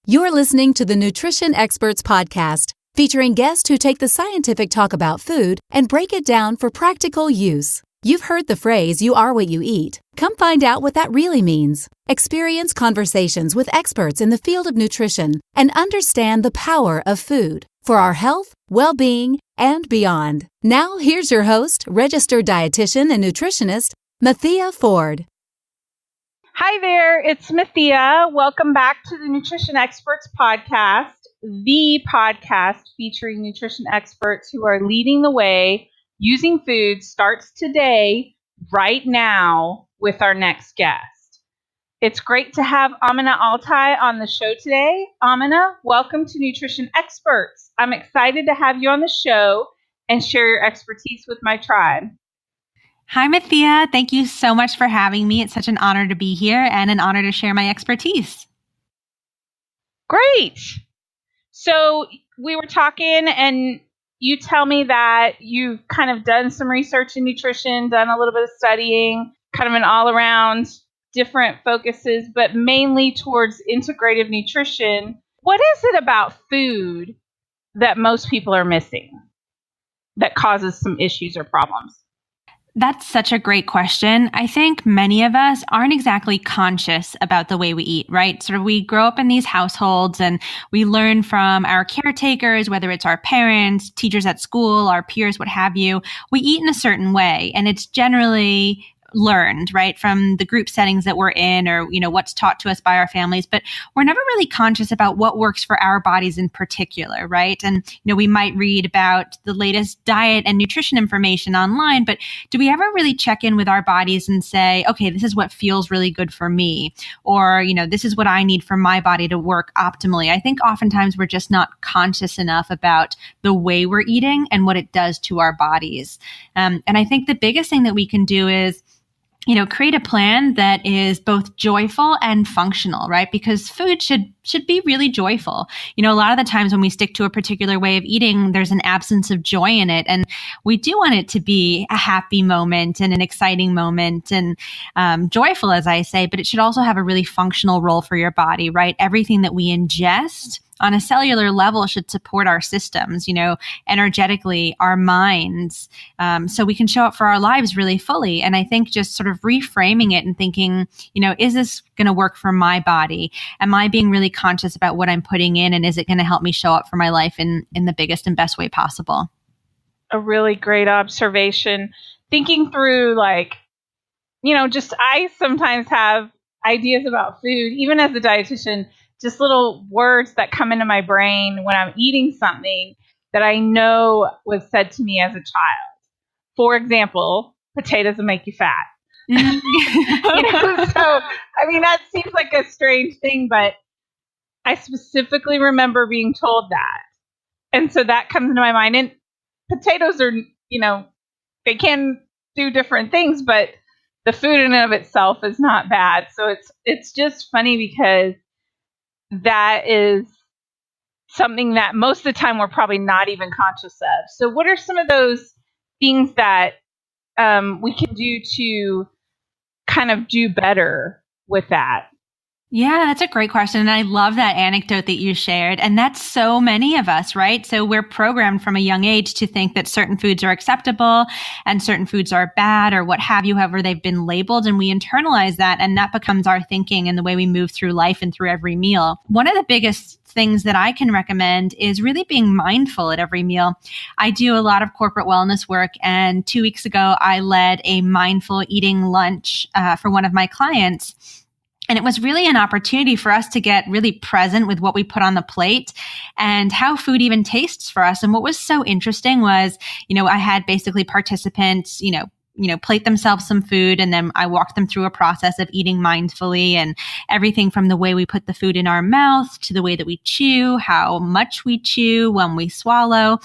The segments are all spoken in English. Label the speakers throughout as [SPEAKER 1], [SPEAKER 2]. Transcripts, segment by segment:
[SPEAKER 1] You're listening to the Nutrition Experts Podcast, featuring guests who take the scientific talk about food and break it down for practical use. You've heard the phrase, "You are what you eat." Come find out what that really means. Experience conversations with experts in the field of nutrition and understand the power of food for our health, well-being, and beyond. Now, here's your host, registered dietitian and nutritionist, Mathea Ford.
[SPEAKER 2] Hi there, it's Mathea. Welcome back to the Nutrition Experts Podcast, the podcast featuring nutrition experts who are leading the way. Using food starts today, right now, with our next guest. It's great to have Amina Altai on the show today. Amina, welcome to Nutrition Experts. I'm excited to have you on the show and share your expertise with my tribe.
[SPEAKER 3] Hi, Mathea. Thank you so much for having me. It's such an honor to be here and an honor to share my expertise.
[SPEAKER 2] Great. So we were talking and you tell me that you've kind of done some research in nutrition, done a little bit of studying, kind of an all-around different focuses, but mainly towards integrative nutrition. What is it about food that most people are missing that causes some issues or problems?
[SPEAKER 3] That's such a great question. I think many of us aren't exactly conscious about the way we eat, right? Sort of we grow up in these households and we learn from our caretakers, whether it's our parents, teachers at school, our peers, what have you. We eat in a certain way, and it's generally learned, right, from the group settings that we're in, or, what's taught to us by our families, but we're never really conscious about what works for our bodies in particular, right? And, we might read about the latest diet and nutrition information online, but do we ever really check in with our bodies and say, okay, this is what feels really good for me, or, this is what I need for my body to work optimally? I think oftentimes we're just not conscious enough about the way we're eating and what it does to our bodies. And I think the biggest thing that we can do is create a plan that is both joyful and functional, right? Because food should be really joyful. A lot of the times when we stick to a particular way of eating, there's an absence of joy in it. And we do want it to be a happy moment and an exciting moment and joyful, as I say, but it should also have a really functional role for your body, right? Everything that we ingest on a cellular level should support our systems, energetically, our minds, so we can show up for our lives really fully. And I think just sort of reframing it and thinking, is this going to work for my body? Am I being really conscious about what I'm putting in? And is it going to help me show up for my life in the biggest and best way possible?
[SPEAKER 2] A really great observation. Thinking through I sometimes have ideas about food, even as a dietitian, just little words that come into my brain when I'm eating something that I know was said to me as a child. For example, potatoes will make you fat. So, that seems like a strange thing, but I specifically remember being told that. And so that comes into my mind. And potatoes are, they can do different things, but the food in and of itself is not bad. So it's just funny because that is something that most of the time we're probably not even conscious of. So what are some of those things that we can do to kind of do better with that?
[SPEAKER 3] Yeah, that's a great question. And I love that anecdote that you shared. And that's so many of us, right? So we're programmed from a young age to think that certain foods are acceptable and certain foods are bad or what have you, however they've been labeled. And we internalize that, and that becomes our thinking and the way we move through life and through every meal. One of the biggest things that I can recommend is really being mindful at every meal. I do a lot of corporate wellness work, and 2 weeks ago, I led a mindful eating lunch for one of my clients. And it was really an opportunity for us to get really present with what we put on the plate and how food even tastes for us. And what was so interesting was, I had basically participants, plate themselves some food, and then I walked them through a process of eating mindfully, and everything from the way we put the food in our mouth to the way that we chew, how much we chew, when we swallow.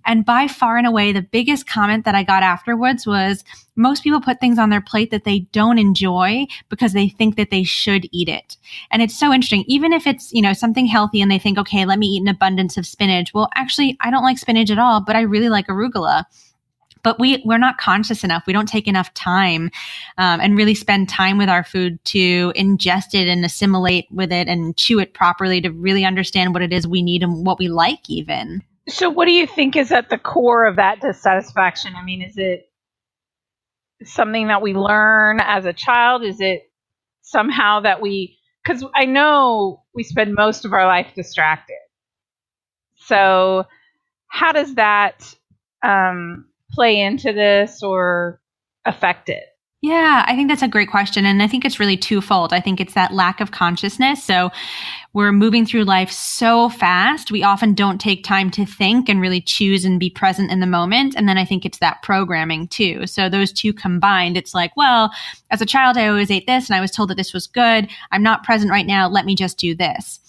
[SPEAKER 3] And by far and away, the biggest comment that I got afterwards was most people put things on their plate that they don't enjoy because they think that they should eat it. And it's so interesting. Even if it's, something healthy and they think, okay, let me eat an abundance of spinach. Well, actually, I don't like spinach at all, but I really like arugula. but we're not conscious enough. We don't take enough time and really spend time with our food to ingest it and assimilate with it and chew it properly to really understand what it is we need and what we like even.
[SPEAKER 2] So what do you think is at the core of that dissatisfaction? I mean, is it something that we learn as a child? Is it somehow that because I know we spend most of our life distracted. So how does that play into this or affect it?
[SPEAKER 3] Yeah, I think that's a great question. And I think it's really twofold. I think it's that lack of consciousness. So we're moving through life so fast. We often don't take time to think and really choose and be present in the moment. And then I think it's that programming too. So those two combined, it's like, well, as a child, I always ate this and I was told that this was good. I'm not present right now. Let me just do this.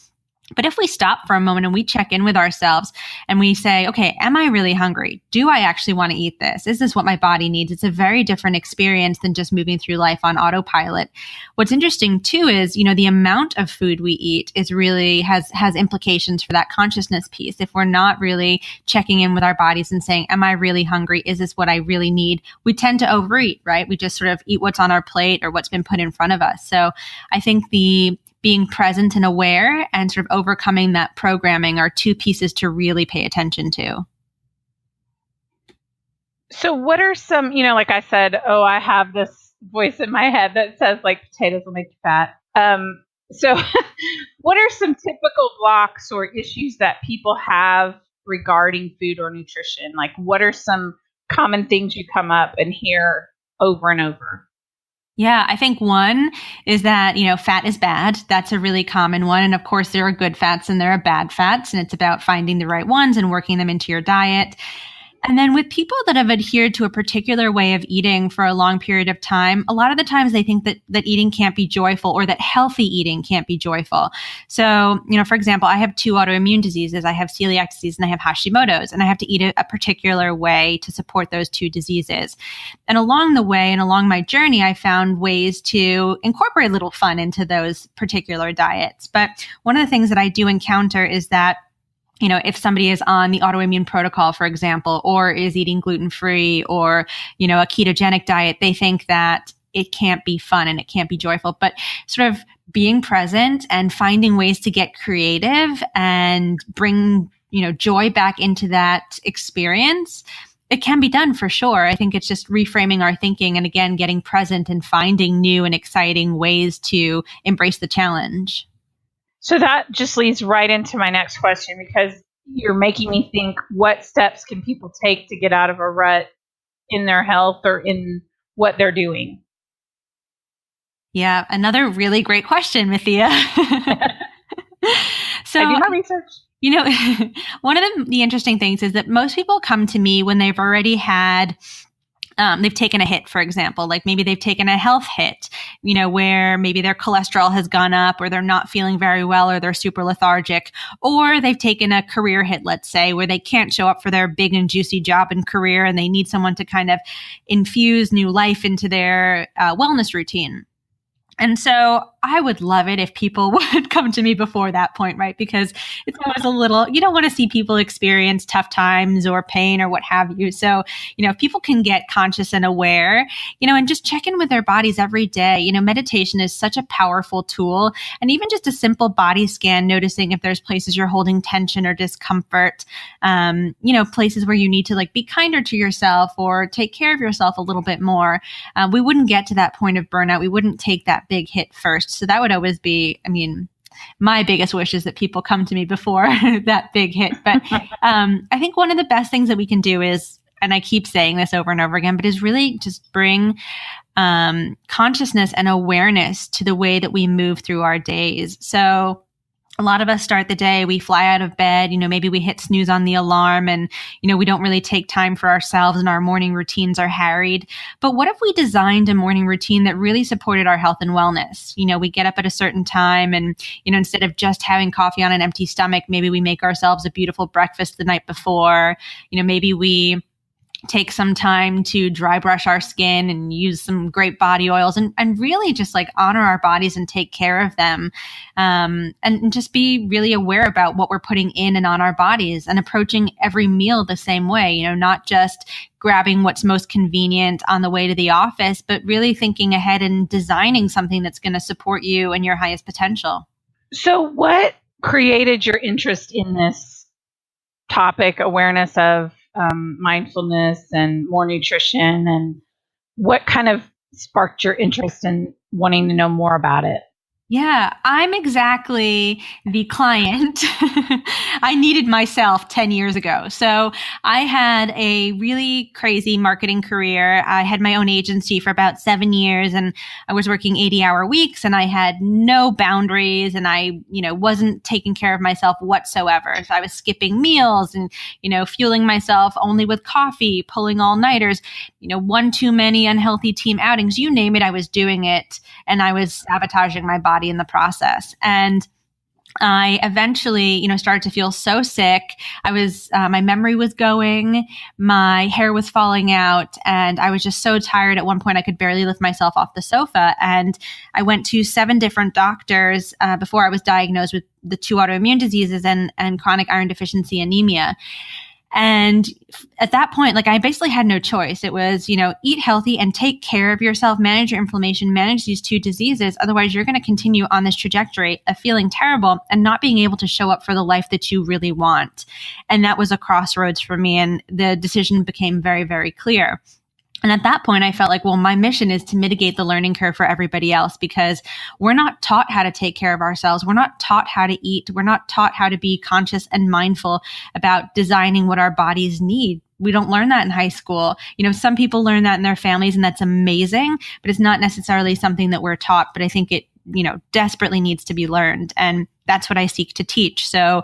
[SPEAKER 3] But if we stop for a moment and we check in with ourselves and we say, okay, am I really hungry? Do I actually want to eat this? Is this what my body needs? It's a very different experience than just moving through life on autopilot. What's interesting too is, the amount of food we eat is really has implications for that consciousness piece. If we're not really checking in with our bodies and saying, am I really hungry? Is this what I really need? We tend to overeat, right? We just sort of eat what's on our plate or what's been put in front of us. So I think being present and aware and sort of overcoming that programming are two pieces to really pay attention to.
[SPEAKER 2] So what are some, like I said, I have this voice in my head that says like potatoes will make you fat. So what are some typical blocks or issues that people have regarding food or nutrition? Like what are some common things you come up and hear over and over?
[SPEAKER 3] Yeah, I think one is that, fat is bad. That's a really common one. And of course, there are good fats and there are bad fats, and it's about finding the right ones and working them into your diet. And then with people that have adhered to a particular way of eating for a long period of time, a lot of the times they think that eating can't be joyful or that healthy eating can't be joyful. So, for example, I have 2 autoimmune diseases. I have celiac disease and I have Hashimoto's, and I have to eat a particular way to support those 2 diseases. And along the way and along my journey, I found ways to incorporate a little fun into those particular diets. But one of the things that I do encounter is that if somebody is on the autoimmune protocol, for example, or is eating gluten-free or, a ketogenic diet, they think that it can't be fun and it can't be joyful. But sort of being present and finding ways to get creative and bring, joy back into that experience, it can be done for sure. I think it's just reframing our thinking and again, getting present and finding new and exciting ways to embrace the challenge.
[SPEAKER 2] So that just leads right into my next question, because you're making me think, what steps can people take to get out of a rut in their health or in what they're doing?
[SPEAKER 3] Yeah, another really great question, Mathea. So
[SPEAKER 2] I do my research.
[SPEAKER 3] One of the interesting things is that most people come to me when they've already had they've taken a hit, for example, like maybe they've taken a health hit, where maybe their cholesterol has gone up or they're not feeling very well or they're super lethargic, or they've taken a career hit, let's say, where they can't show up for their big and juicy job and career and they need someone to kind of infuse new life into their wellness routine. And so I would love it if people would come to me before that point, right? Because it's always you don't want to see people experience tough times or pain or what have you. So, if people can get conscious and aware, and just check in with their bodies every day, meditation is such a powerful tool. And even just a simple body scan, noticing if there's places you're holding tension or discomfort, places where you need to be kinder to yourself or take care of yourself a little bit more. We wouldn't get to that point of burnout. We wouldn't take that big hit first. So that would always be, my biggest wish is that people come to me before that big hit. But I think one of the best things that we can do is, and I keep saying this over and over again, but is really just bring consciousness and awareness to the way that we move through our days. So a lot of us start the day, we fly out of bed, maybe we hit snooze on the alarm and, we don't really take time for ourselves and our morning routines are harried. But what if we designed a morning routine that really supported our health and wellness? We get up at a certain time and, instead of just having coffee on an empty stomach, maybe we make ourselves a beautiful breakfast the night before. Maybe we take some time to dry brush our skin and use some great body oils and really just like honor our bodies and take care of them. And just be really aware about what we're putting in and on our bodies and approaching every meal the same way, not just grabbing what's most convenient on the way to the office, but really thinking ahead and designing something that's going to support you and your highest potential.
[SPEAKER 2] So what created your interest in this topic, awareness of mindfulness and more nutrition, and what kind of sparked your interest in wanting to know more about it?
[SPEAKER 3] Yeah, I'm exactly the client I needed myself 10 years ago. So I had a really crazy marketing career. I had my own agency for about 7 years, and I was working 80-hour weeks, and I had no boundaries, and I, wasn't taking care of myself whatsoever. So I was skipping meals and, fueling myself only with coffee, pulling all-nighters, one too many unhealthy team outings, you name it, I was doing it, and I was sabotaging my body in the process. And I eventually, started to feel so sick. My memory was going, my hair was falling out, and I was just so tired. At one point, I could barely lift myself off the sofa. And I went to 7 different doctors before I was diagnosed with the 2 autoimmune diseases and chronic iron deficiency anemia. And at that point, I basically had no choice. It was, eat healthy and take care of yourself, manage your inflammation, manage these 2 diseases. Otherwise, you're going to continue on this trajectory of feeling terrible and not being able to show up for the life that you really want. And that was a crossroads for me. And the decision became very, very clear. And at that point, I felt like, well, my mission is to mitigate the learning curve for everybody else, because we're not taught how to take care of ourselves. We're not taught how to eat. We're not taught how to be conscious and mindful about designing what our bodies need. We don't learn that in high school. Some people learn that in their families, and that's amazing, but it's not necessarily something that we're taught. But I think it, desperately needs to be learned. And that's what I seek to teach. So,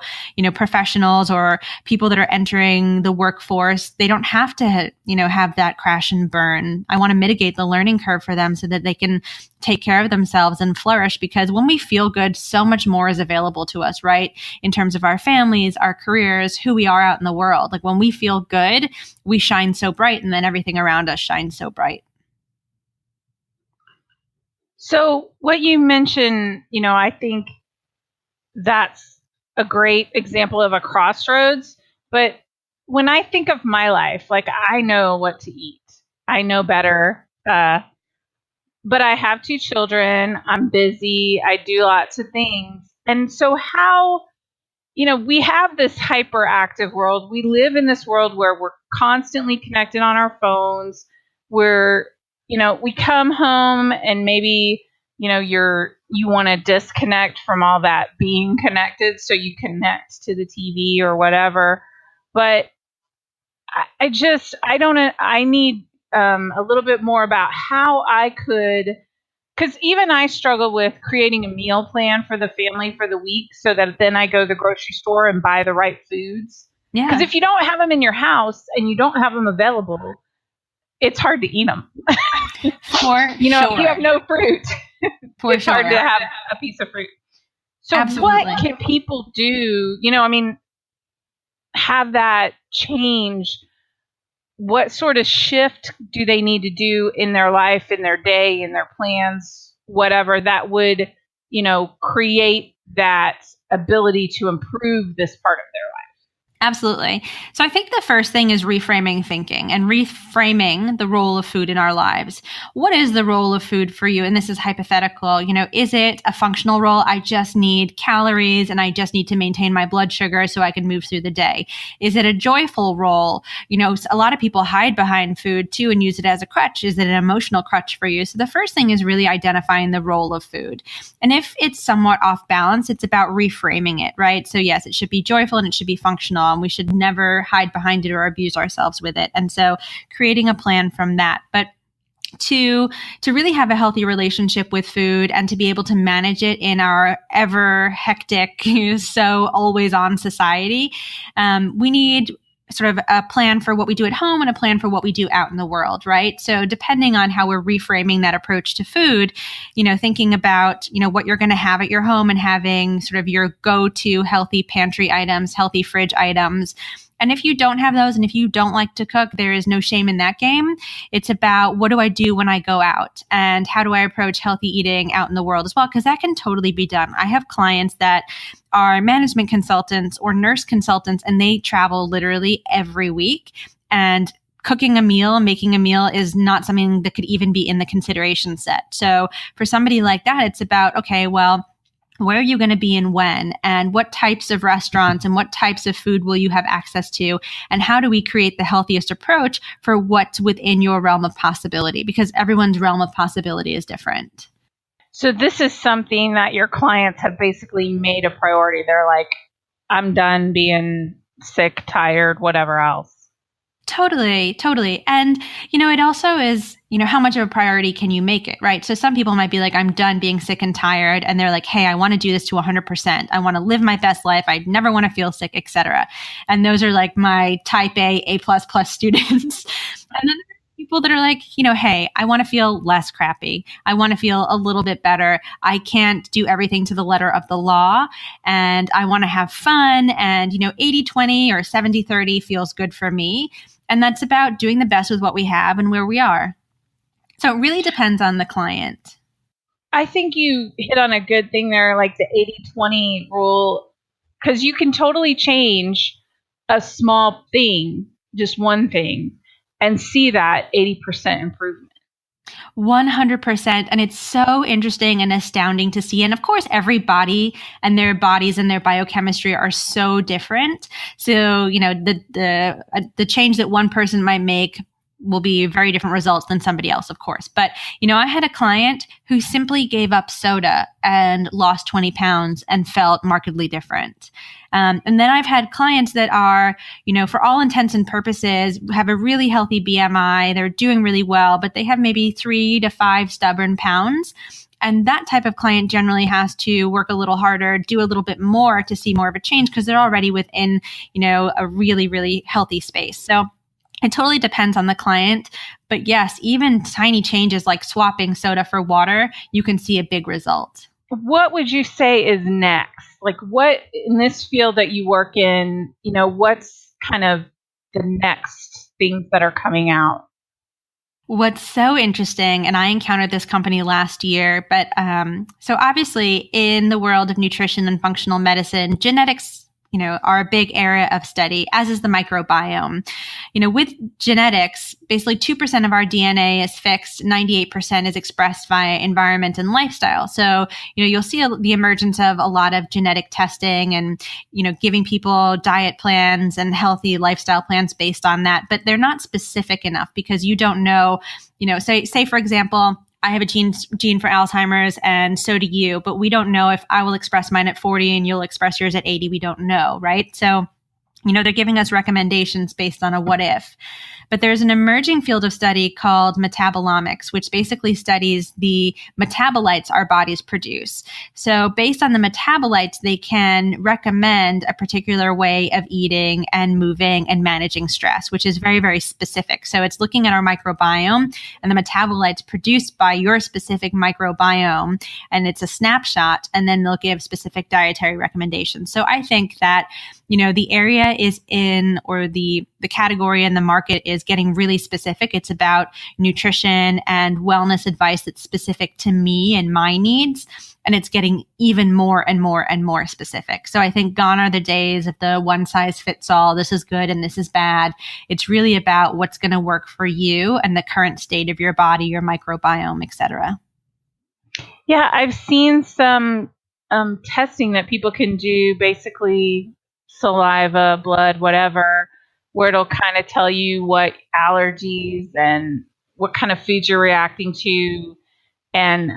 [SPEAKER 3] professionals or people that are entering the workforce, they don't have to, have that crash and burn. I want to mitigate the learning curve for them so that they can take care of themselves and flourish, because when we feel good, so much more is available to us, right? In terms of our families, our careers, who we are out in the world. When we feel good, we shine so bright, and then everything around us shines so bright.
[SPEAKER 2] So what you mentioned, I think that's a great example of a crossroads. But when I think of my life, I know what to eat. I know better. But I have 2 children. I'm busy. I do lots of things. And so how, we have this hyperactive world. We live in this world where we're constantly connected on our phones. We come home and maybe, you want to disconnect from all that being connected, so you connect to the TV or whatever. But I need a little bit more about how I could, because even I struggle with creating a meal plan for the family for the week, so that then I go to the grocery store and buy the right foods.
[SPEAKER 3] Yeah.
[SPEAKER 2] Because if you don't have them in your house and you don't have them available, it's hard to eat them.
[SPEAKER 3] Sure.
[SPEAKER 2] If you have no fruit, it's hard to have a piece of fruit. So
[SPEAKER 3] Absolutely.
[SPEAKER 2] What can people do, have that change? What sort of shift do they need to do in their life, in their day, in their plans, whatever, that would, create that ability to improve this part of their life?
[SPEAKER 3] Absolutely. So I think the first thing is reframing thinking and reframing the role of food in our lives. What is the role of food for you? And this is hypothetical. Is it a functional role? I just need calories and I just need to maintain my blood sugar so I can move through the day. Is it a joyful role? A lot of people hide behind food too and use it as a crutch. Is it an emotional crutch for you? So the first thing is really identifying the role of food. And if it's somewhat off balance, it's about reframing it, right? So yes, it should be joyful and it should be functional. And we should never hide behind it or abuse ourselves with it. And so creating a plan from that. But to really have a healthy relationship with food and to be able to manage it in our ever hectic, so always on society, we need sort of a plan for what we do at home and a plan for what we do out in the world, right? So depending on how we're reframing that approach to food, thinking about, what you're going to have at your home and having sort of your go-to healthy pantry items, healthy fridge items, And if you don't have those, and if you don't like to cook, there is no shame in that game. It's about, what do I do when I go out, and how do I approach healthy eating out in the world as well? Because that can totally be done. I have clients that are management consultants or nurse consultants, and they travel literally every week, and cooking a meal, making a meal is not something that could even be in the consideration set. So for somebody like that, it's about, okay, well, where are you going to be and when, and what types of restaurants and what types of food will you have access to, and how do we create the healthiest approach for what's within your realm of possibility? Because everyone's realm of possibility is different.
[SPEAKER 2] So this is something that your clients have basically made a priority. They're like, I'm done being sick, tired, whatever else.
[SPEAKER 3] Totally, totally. And, it also is, how much of a priority can you make it, right? So some people might be like, I'm done being sick and tired. And they're like, hey, I want to do this to 100%. I want to live my best life. I never want to feel sick, etc. And those are like my type A++ students. And then people that are like, hey, I want to feel less crappy. I want to feel a little bit better. I can't do everything to the letter of the law, and I want to have fun. And, 80-20 or 70-30 feels good for me. And that's about doing the best with what we have and where we are. So it really depends on the client.
[SPEAKER 2] I think you hit on a good thing there, like the 80-20 rule, because you can totally change a small thing, just one thing, and see that 80% improvement.
[SPEAKER 3] 100%. And it's so interesting and astounding to see. And of course, every body and their bodies and their biochemistry are so different. So, the change that one person might make will be very different results than somebody else, of course. But, I had a client who simply gave up soda and lost 20 pounds and felt markedly different. And then I've had clients that are, for all intents and purposes, have a really healthy BMI. They're doing really well, but they have maybe 3 to 5 stubborn pounds. And that type of client generally has to work a little harder, do a little bit more to see more of a change, because they're already within, a really, really healthy space. So it totally depends on the client. But yes, even tiny changes like swapping soda for water, you can see a big result.
[SPEAKER 2] What would you say is next? Like, what in this field that you work in, what's kind of the next things that are coming out?
[SPEAKER 3] What's so interesting, and I encountered this company last year, but so obviously in the world of nutrition and functional medicine, genetics are a big area of study, as is the microbiome. With genetics, basically 2% of our DNA is fixed, 98% is expressed via environment and lifestyle. So, you'll see the emergence of a lot of genetic testing and, giving people diet plans and healthy lifestyle plans based on that, but they're not specific enough because you don't know, say for example, I have a gene for Alzheimer's and so do you, but we don't know if I will express mine at 40 and you'll express yours at 80. We don't know, right? So, they're giving us recommendations based on a what if. But there's an emerging field of study called metabolomics, which basically studies the metabolites our bodies produce. So based on the metabolites, they can recommend a particular way of eating and moving and managing stress, which is very, very specific. So it's looking at our microbiome and the metabolites produced by your specific microbiome, and it's a snapshot, and then they'll give specific dietary recommendations. So I think that, the area is in, or the category in the market is getting really specific. It's about nutrition and wellness advice that's specific to me and my needs. And it's getting even more and more and more specific. So I think gone are the days of the one size fits all. This is good and this is bad. It's really about what's going to work for you and the current state of your body, your microbiome, et cetera.
[SPEAKER 2] Yeah, I've seen some testing that people can do, basically saliva, blood, whatever, where it'll kind of tell you what allergies and what kind of foods you're reacting to. And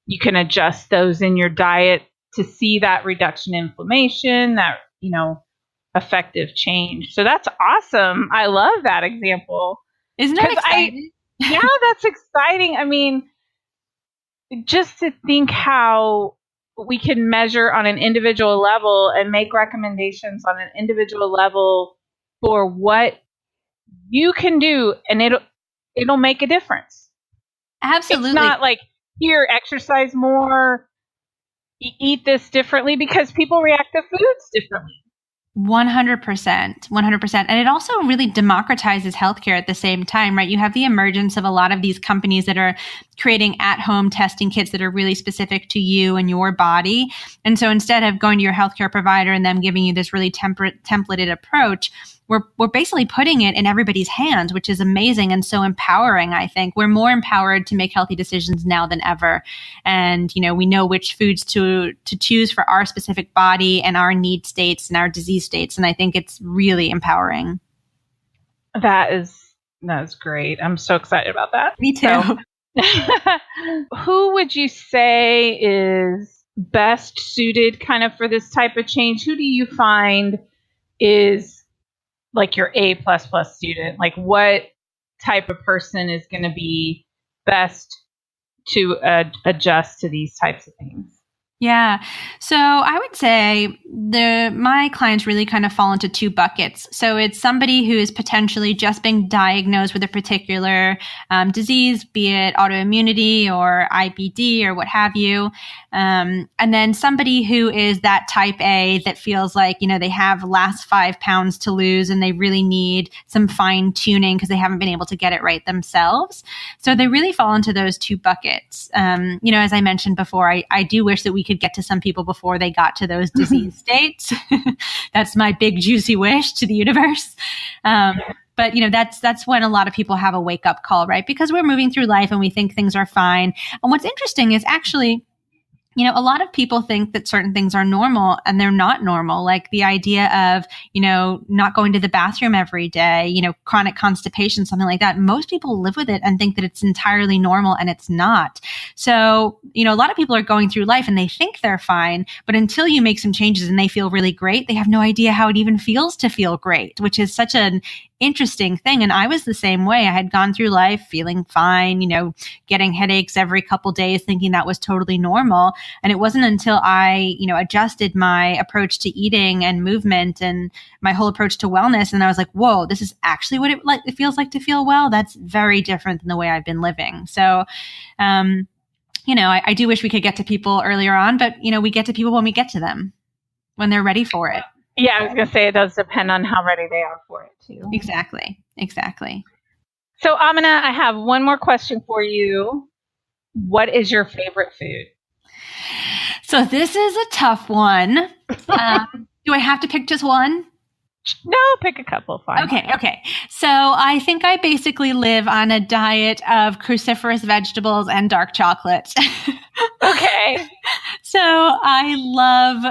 [SPEAKER 2] you can adjust those in your diet to see that reduction in inflammation, that, effective change. So that's awesome. I love that example.
[SPEAKER 3] Isn't that exciting?
[SPEAKER 2] Yeah, that's exciting. I mean, just to think how we can measure on an individual level and make recommendations on an individual level for what you can do, and it'll make a difference.
[SPEAKER 3] Absolutely.
[SPEAKER 2] It's not like, here, exercise more, eat this differently, because people react to foods differently.
[SPEAKER 3] 100%, 100%. And it also really democratizes healthcare at the same time, right? You have the emergence of a lot of these companies that are creating at-home testing kits that are really specific to you and your body. And so instead of going to your healthcare provider and them giving you this really templated approach, we're basically putting it in everybody's hands, which is amazing and so empowering. I think we're more empowered to make healthy decisions now than ever. And, we know which foods to choose for our specific body and our need states and our disease states. And I think it's really empowering.
[SPEAKER 2] That is great. I'm so excited about that.
[SPEAKER 3] Me too.
[SPEAKER 2] Who would you say is best suited kind of for this type of change? Who do you find is like your A++ student? Like what type of person is going to be best to adjust to these types of things?
[SPEAKER 3] Yeah. So I would say my clients really kind of fall into two buckets. So it's somebody who is potentially just being diagnosed with a particular disease, be it autoimmunity or IBD or what have you. And then somebody who is that type A that feels like, they have last 5 pounds to lose and they really need some fine tuning because they haven't been able to get it right themselves. So they really fall into those two buckets. As I mentioned before, I do wish that we could get to some people before they got to those disease states. That's my big juicy wish to the universe. But that's when a lot of people have a wake up call, right? Because we're moving through life and we think things are fine. And what's interesting is actually, a lot of people think that certain things are normal and they're not normal. Like the idea of, not going to the bathroom every day, chronic constipation, something like that. Most people live with it and think that it's entirely normal and it's not. So, a lot of people are going through life and they think they're fine, but until you make some changes and they feel really great, they have no idea how it even feels to feel great, which is such an interesting thing. And I was the same way. I had gone through life feeling fine, getting headaches every couple days, thinking that was totally normal. And it wasn't until I, adjusted my approach to eating and movement and my whole approach to wellness. And I was like, whoa, this is actually what it feels like to feel well. That's very different than the way I've been living. So, I do wish we could get to people earlier on, but, we get to people when we get to them, when they're ready for it.
[SPEAKER 2] Yeah, I was going to say it does depend on how ready they are for it too.
[SPEAKER 3] Exactly.
[SPEAKER 2] So Amina, I have one more question for you. What is your favorite food?
[SPEAKER 3] So this is a tough one. Do I have to pick just one?
[SPEAKER 2] No, pick a couple. Fine.
[SPEAKER 3] Okay. So I think I basically live on a diet of cruciferous vegetables and dark chocolate.
[SPEAKER 2] Okay.
[SPEAKER 3] So I love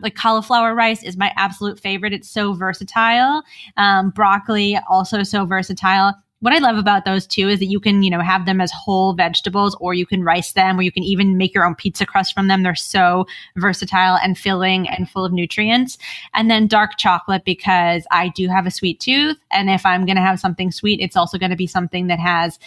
[SPEAKER 3] like cauliflower rice is my absolute favorite. It's so versatile. Broccoli also so versatile. What I love about those two is that you can, have them as whole vegetables, or you can rice them, or you can even make your own pizza crust from them. They're so versatile and filling and full of nutrients. And then dark chocolate, because I do have a sweet tooth. And if I'm going to have something sweet, it's also going to be something that has,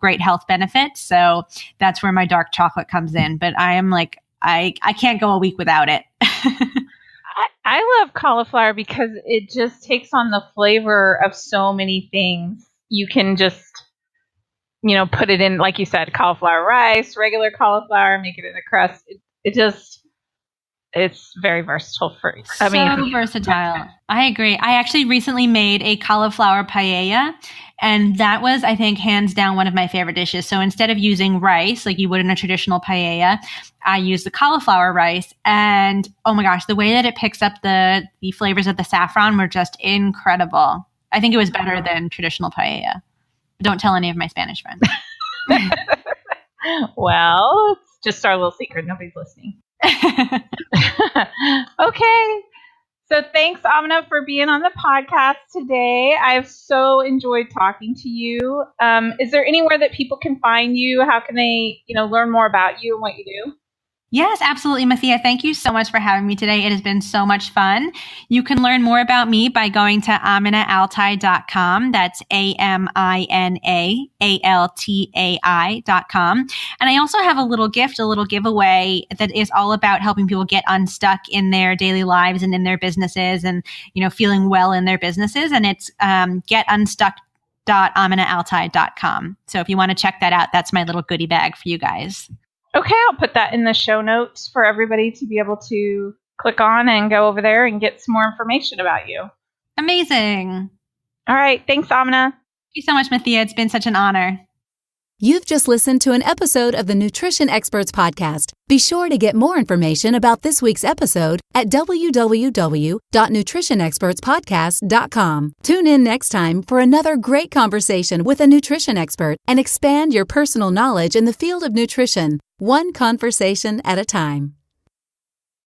[SPEAKER 3] great health benefits. So that's where my dark chocolate comes in. But I am like, I can't go a week without it.
[SPEAKER 2] I love cauliflower because it just takes on the flavor of so many things. You can just, put it in, like you said, cauliflower rice, regular cauliflower, make it in a crust. It's very versatile
[SPEAKER 3] versatile. I agree. I actually recently made a cauliflower paella, and that was, I think, hands down one of my favorite dishes. So instead of using rice like you would in a traditional paella, I use the cauliflower rice, and oh my gosh, the way that it picks up the flavors of the saffron were just incredible. I think it was better than traditional paella. Don't tell any of my Spanish friends.
[SPEAKER 2] Well, it's just our little secret. Nobody's listening. Okay. So thanks, Amina, for being on the podcast today. I've so enjoyed talking to you. Is there anywhere that people can find you? How can they, learn more about you and what you do?
[SPEAKER 3] Yes, absolutely, Mathea. Thank you so much for having me today. It has been so much fun. You can learn more about me by going to Amina Altai.com. That's AMINA-ALTAI.com. And I also have a little giveaway that is all about helping people get unstuck in their daily lives and in their businesses and, feeling well in their businesses. And it's getunstuck.AminaAltai.com. So if you want to check that out, that's my little goodie bag for you guys.
[SPEAKER 2] Okay, I'll put that in the show notes for everybody to be able to click on and go over there and get some more information about you.
[SPEAKER 3] Amazing.
[SPEAKER 2] All right. Thanks, Amina.
[SPEAKER 3] Thank you so much, Mathea. It's been such an honor.
[SPEAKER 1] You've just listened to an episode of the Nutrition Experts Podcast. Be sure to get more information about this week's episode at www.nutritionexpertspodcast.com. Tune in next time for another great conversation with a nutrition expert and expand your personal knowledge in the field of nutrition, one conversation at a time.